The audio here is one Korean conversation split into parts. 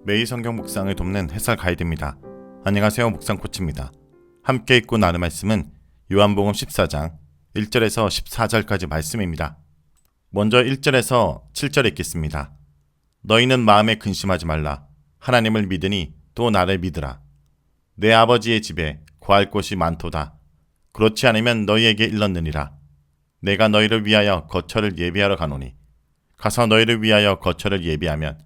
매일 성경 묵상을 돕는 해설 가이드입니다. 안녕하세요. 묵상 코치입니다. 함께 읽고 나눌 말씀은 요한복음 14장 1절에서 14절까지 말씀입니다. 먼저 1절에서 7절 읽겠습니다. 너희는 마음에 근심하지 말라. 하나님을 믿으니 또 나를 믿으라. 내 아버지의 집에 거할 곳이 많도다. 그렇지 않으면 너희에게 일렀느니라. 내가 너희를 위하여 거처를 예비하러 가노니 가서 너희를 위하여 거처를 예비하면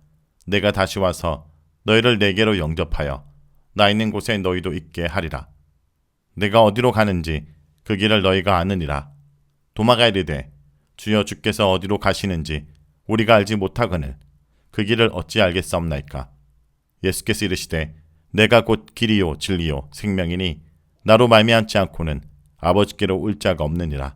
내가 다시 와서 너희를 내게로 영접하여 나 있는 곳에 너희도 있게 하리라. 내가 어디로 가는지 그 길을 너희가 아느니라. 도마가 이르되 주여 주께서 어디로 가시는지 우리가 알지 못하거늘 그 길을 어찌 알겠사옵나이까. 예수께서 이르시되 내가 곧 길이요 진리요 생명이니 나로 말미암지 않고는 아버지께로 올 자가 없느니라.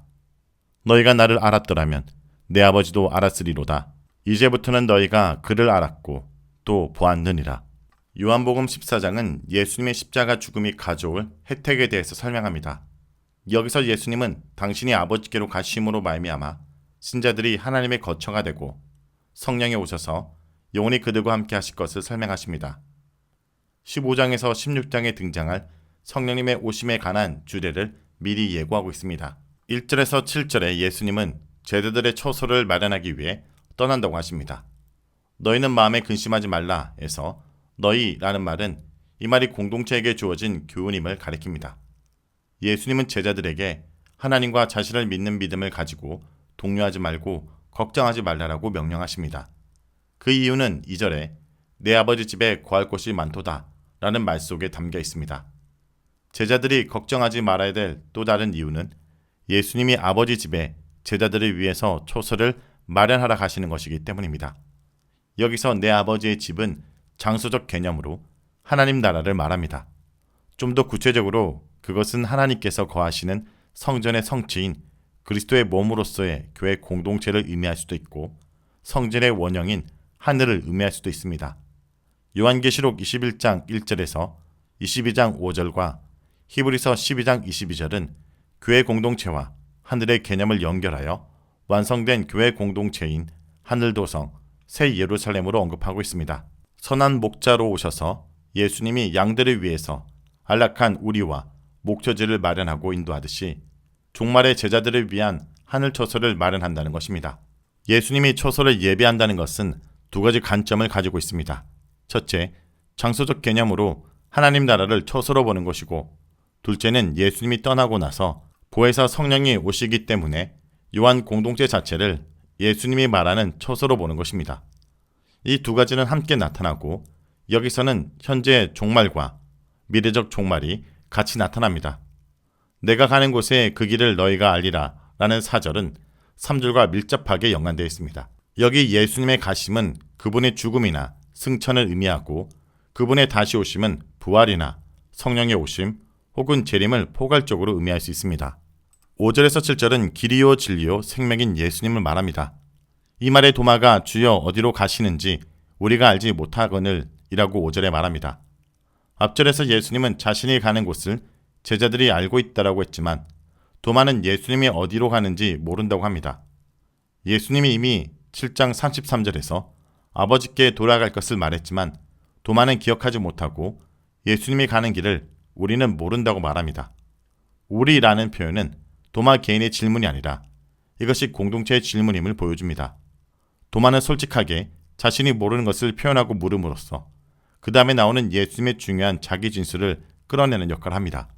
너희가 나를 알았더라면 내 아버지도 알았으리로다. 이제부터는 너희가 그를 알았고 또 보았느니라. 요한복음 14장은 예수님의 십자가 죽음이 가져올 혜택에 대해서 설명합니다. 여기서 예수님은 당신이 아버지께로 가심으로 말미암아 신자들이 하나님의 거처가 되고 성령이 오셔서 영원히 그들과 함께 하실 것을 설명하십니다. 15장에서 16장에 등장할 성령님의 오심에 관한 주례를 미리 예고하고 있습니다. 1절에서 7절에 예수님은 제자들의 처소를 마련하기 위해 떠난다고 하십니다. 너희는 마음에 근심하지 말라 에서 너희라는 말은 이 말이 공동체에게 주어진 교훈임을 가리킵니다. 예수님은 제자들에게 하나님과 자신을 믿는 믿음을 가지고 동요하지 말고 걱정하지 말라라고 명령하십니다. 그 이유는 2절에 내 아버지 집에 거할 곳이 많도다 라는 말 속에 담겨 있습니다. 제자들이 걱정하지 말아야 될 또 다른 이유는 예수님이 아버지 집에 제자들을 위해서 초소를 마련하러 가시는 것이기 때문입니다. 여기서 내 아버지의 집은 장소적 개념으로 하나님 나라를 말합니다. 좀 더 구체적으로 그것은 하나님께서 거하시는 성전의 성취인 그리스도의 몸으로서의 교회 공동체를 의미할 수도 있고 성전의 원형인 하늘을 의미할 수도 있습니다. 요한계시록 21장 1절에서 22장 5절과 히브리서 12장 22절은 교회 공동체와 하늘의 개념을 연결하여 완성된 교회 공동체인 하늘도성 새 예루살렘으로 언급하고 있습니다. 선한 목자로 오셔서 예수님이 양들을 위해서 안락한 우리와 목초지를 마련하고 인도하듯이 종말의 제자들을 위한 하늘 처소를 마련한다는 것입니다. 예수님이 처소를 예비한다는 것은 두 가지 관점을 가지고 있습니다. 첫째, 장소적 개념으로 하나님 나라를 처소로 보는 것이고, 둘째는 예수님이 떠나고 나서 보혜사 성령이 오시기 때문에 요한 공동체 자체를 예수님이 말하는 처소로 보는 것입니다. 이 두 가지는 함께 나타나고 여기서는 현재의 종말과 미래적 종말이 같이 나타납니다. 내가 가는 곳에 그 길을 너희가 알리라 라는 4절은 3절과 밀접하게 연관되어 있습니다. 여기 예수님의 가심은 그분의 죽음이나 승천을 의미하고 그분의 다시 오심은 부활이나 성령의 오심 혹은 재림을 포괄적으로 의미할 수 있습니다. 5절에서 7절은 길이요 진리요 생명인 예수님을 말합니다. 이 말에 도마가 주여 어디로 가시는지 우리가 알지 못하거늘 이라고 5절에 말합니다. 앞절에서 예수님은 자신이 가는 곳을 제자들이 알고 있다라고 했지만 도마는 예수님이 어디로 가는지 모른다고 합니다. 예수님이 이미 7장 33절에서 아버지께 돌아갈 것을 말했지만 도마는 기억하지 못하고 예수님이 가는 길을 우리는 모른다고 말합니다. 우리라는 표현은 도마 개인의 질문이 아니라 이것이 공동체의 질문임을 보여줍니다. 도마는 솔직하게 자신이 모르는 것을 표현하고 물음으로써 그 다음에 나오는 예수님의 중요한 자기 진술을 끌어내는 역할을 합니다.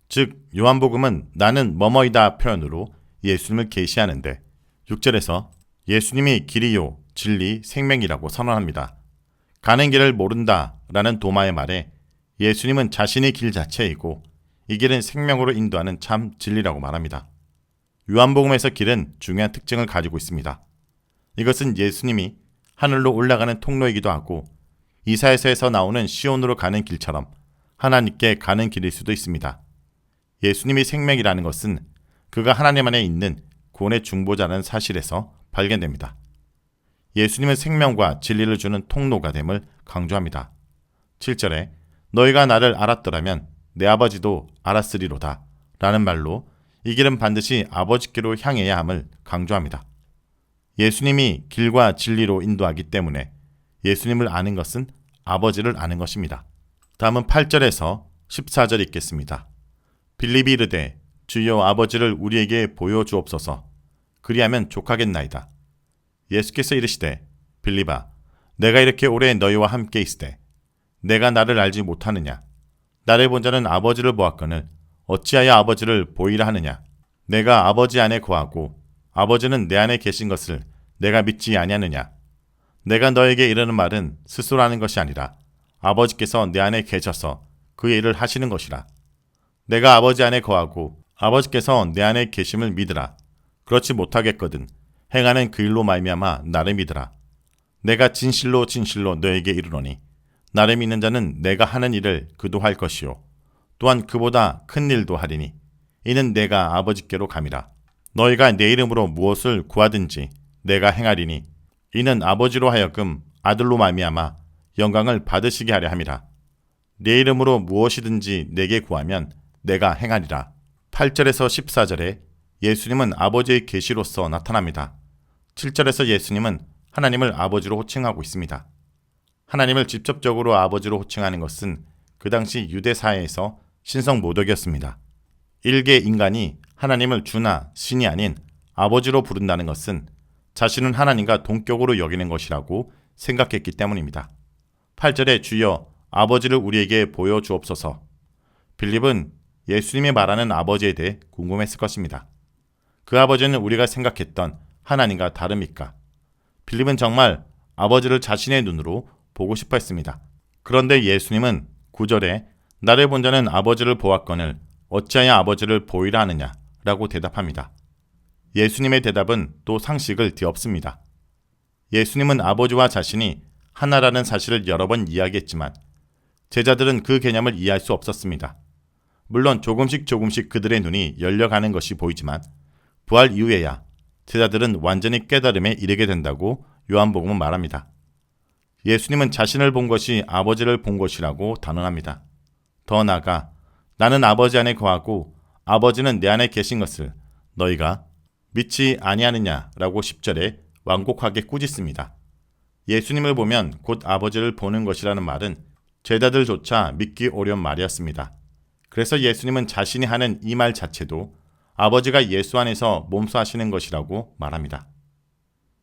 즉 요한복음은 나는 뭐뭐이다 표현으로 예수님을 계시하는데 6절에서 예수님이 길이요 진리 생명이라고 선언합니다. 가는 길을 모른다 라는 도마의 말에 예수님은 자신이 길 자체이고 이 길은 생명으로 인도하는 참 진리라고 말합니다. 요한복음에서 길은 중요한 특징을 가지고 있습니다. 이것은 예수님이 하늘로 올라가는 통로이기도 하고 이사야서에서 나오는 시온으로 가는 길처럼 하나님께 가는 길일 수도 있습니다. 예수님이 생명이라는 것은 그가 하나님 안에 있는 구원의 중보자라는 사실에서 발견됩니다. 예수님은 생명과 진리를 주는 통로가 됨을 강조합니다. 7절에 너희가 나를 알았더라면 내 아버지도 알았으리로다 라는 말로 이 길은 반드시 아버지께로 향해야 함을 강조합니다. 예수님이 길과 진리로 인도하기 때문에 예수님을 아는 것은 아버지를 아는 것입니다. 다음은 8절에서 14절 읽겠습니다. 빌립이 이르되 주여 아버지를 우리에게 보여주옵소서. 그리하면 족하겠나이다. 예수께서 이르시되 빌립아 내가 이렇게 오래 너희와 함께 있으되 내가 나를 알지 못하느냐. 나를 본 자는 아버지를 보았거늘 어찌하여 아버지를 보이라 하느냐. 내가 아버지 안에 거하고 아버지는 내 안에 계신 것을 내가 믿지 아니하느냐. 내가 너에게 이르는 말은 스스로 하는 것이 아니라 아버지께서 내 안에 계셔서 그 일을 하시는 것이라. 내가 아버지 안에 거하고 아버지께서 내 안에 계심을 믿으라. 그렇지 못하겠거든 행하는 그 일로 말미암아 나를 믿으라. 내가 진실로 진실로 너에게 이르노니 나를 믿는 자는 내가 하는 일을 그도 할 것이요 또한 그보다 큰 일도 하리니 이는 내가 아버지께로 감이라. 너희가 내 이름으로 무엇을 구하든지 내가 행하리니 이는 아버지로 하여금 아들로 말미암아 영광을 받으시게 하려 함이라. 내 이름으로 무엇이든지 내게 구하면 내가 행하리라. 8절에서 14절에 예수님은 아버지의 계시로서 나타납니다. 7절에서 예수님은 하나님을 아버지로 호칭하고 있습니다. 하나님을 직접적으로 아버지로 호칭하는 것은 그 당시 유대 사회에서 신성 모독이었습니다. 일개 인간이 하나님을 주나 신이 아닌 아버지로 부른다는 것은 자신은 하나님과 동격으로 여기는 것이라고 생각했기 때문입니다. 8절에 주여 아버지를 우리에게 보여주옵소서. 빌립은 예수님이 말하는 아버지에 대해 궁금했을 것입니다. 그 아버지는 우리가 생각했던 하나님과 다릅니까? 빌립은 정말 아버지를 자신의 눈으로 보고 싶어 했습니다. 그런데 예수님은 9절에 나를 본 자는 아버지를 보았거늘 어찌하여 아버지를 보이라 하느냐 라고 대답합니다. 예수님의 대답은 또 상식을 뒤엎습니다. 예수님은 아버지와 자신이 하나라는 사실을 여러 번 이야기했지만 제자들은 그 개념을 이해할 수 없었습니다. 물론 조금씩 그들의 눈이 열려가는 것이 보이지만 부활 이후에야 제자들은 완전히 깨달음에 이르게 된다고 요한복음은 말합니다. 예수님은 자신을 본 것이 아버지를 본 것이라고 단언합니다. 더 나아가 나는 아버지 안에 거하고 아버지는 내 안에 계신 것을 너희가 믿지 아니하느냐라고 10절에 완곡하게 꾸짖습니다. 예수님을 보면 곧 아버지를 보는 것이라는 말은 제자들조차 믿기 어려운 말이었습니다. 그래서 예수님은 자신이 하는 이 말 자체도 아버지가 예수 안에서 몸소하시는 것이라고 말합니다.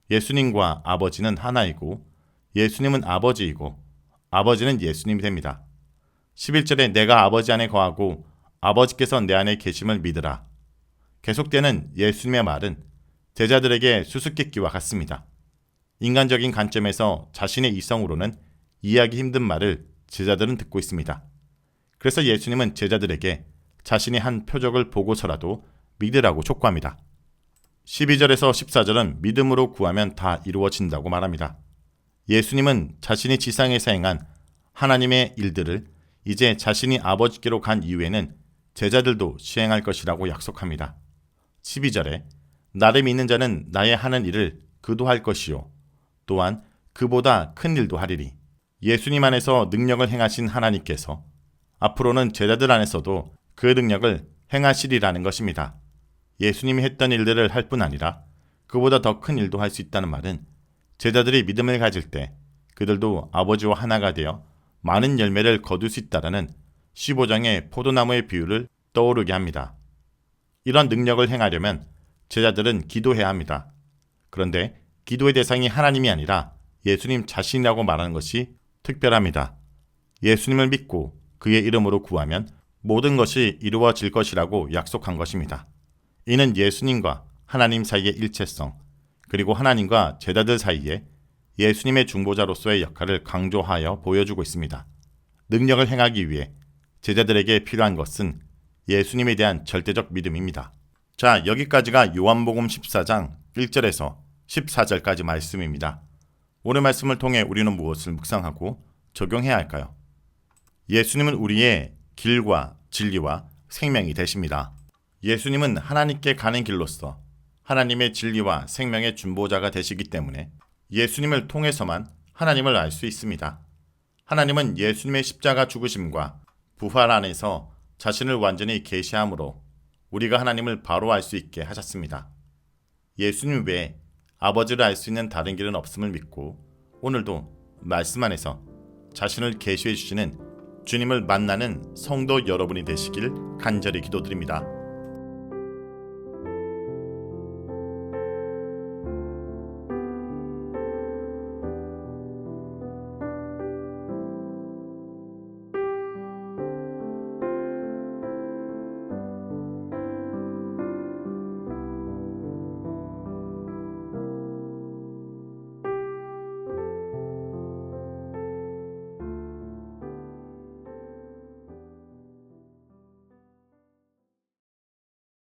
예수님과 아버지는 하나이고 예수님은 아버지이고 아버지는 예수님이 됩니다. 11절에 내가 아버지 안에 거하고 아버지께서 내 안에 계심을 믿으라. 계속되는 예수님의 말은 제자들에게 수수께끼와 같습니다. 인간적인 관점에서 자신의 이성으로는 이해하기 힘든 말을 제자들은 듣고 있습니다. 그래서 예수님은 제자들에게 자신이 한 표적을 보고서라도 믿으라고 촉구합니다. 12절에서 14절은 믿음으로 구하면 다 이루어진다고 말합니다. 예수님은 자신이 지상에서 행한 하나님의 일들을 이제 자신이 아버지께로 간 이후에는 제자들도 시행할 것이라고 약속합니다. 12절에 나를 믿는 자는 나의 하는 일을 그도 할 것이요 또한 그보다 큰 일도 하리리. 예수님 안에서 능력을 행하신 하나님께서 앞으로는 제자들 안에서도 그 능력을 행하시리라는 것입니다. 예수님이 했던 일들을 할 뿐 아니라 그보다 더 큰 일도 할 수 있다는 말은 제자들이 믿음을 가질 때 그들도 아버지와 하나가 되어 많은 열매를 거둘 수 있다라는 15장의 포도나무의 비유를 떠오르게 합니다. 이런 능력을 행하려면 제자들은 기도해야 합니다. 그런데 기도의 대상이 하나님이 아니라 예수님 자신이라고 말하는 것이 특별합니다. 예수님을 믿고 그의 이름으로 구하면 모든 것이 이루어질 것이라고 약속한 것입니다. 이는 예수님과 하나님 사이의 일체성, 그리고 하나님과 제자들 사이에 예수님의 중보자로서의 역할을 강조하여 보여주고 있습니다. 능력을 행하기 위해 제자들에게 필요한 것은 예수님에 대한 절대적 믿음입니다. 자, 여기까지가 요한복음 14장 1절에서 14절까지 말씀입니다. 오늘 말씀을 통해 우리는 무엇을 묵상하고 적용해야 할까요? 예수님은 우리의 길과 진리와 생명이 되십니다. 예수님은 하나님께 가는 길로서 하나님의 진리와 생명의 중보자가 되시기 때문에 예수님을 통해서만 하나님을 알 수 있습니다. 하나님은 예수님의 십자가 죽으심과 부활 안에서 자신을 완전히 계시함으로 우리가 하나님을 바로 알 수 있게 하셨습니다. 예수님 외에 아버지를 알 수 있는 다른 길은 없음을 믿고 오늘도 말씀 안에서 자신을 계시해 주시는 주님을 만나는 성도 여러분이 되시길 간절히 기도드립니다.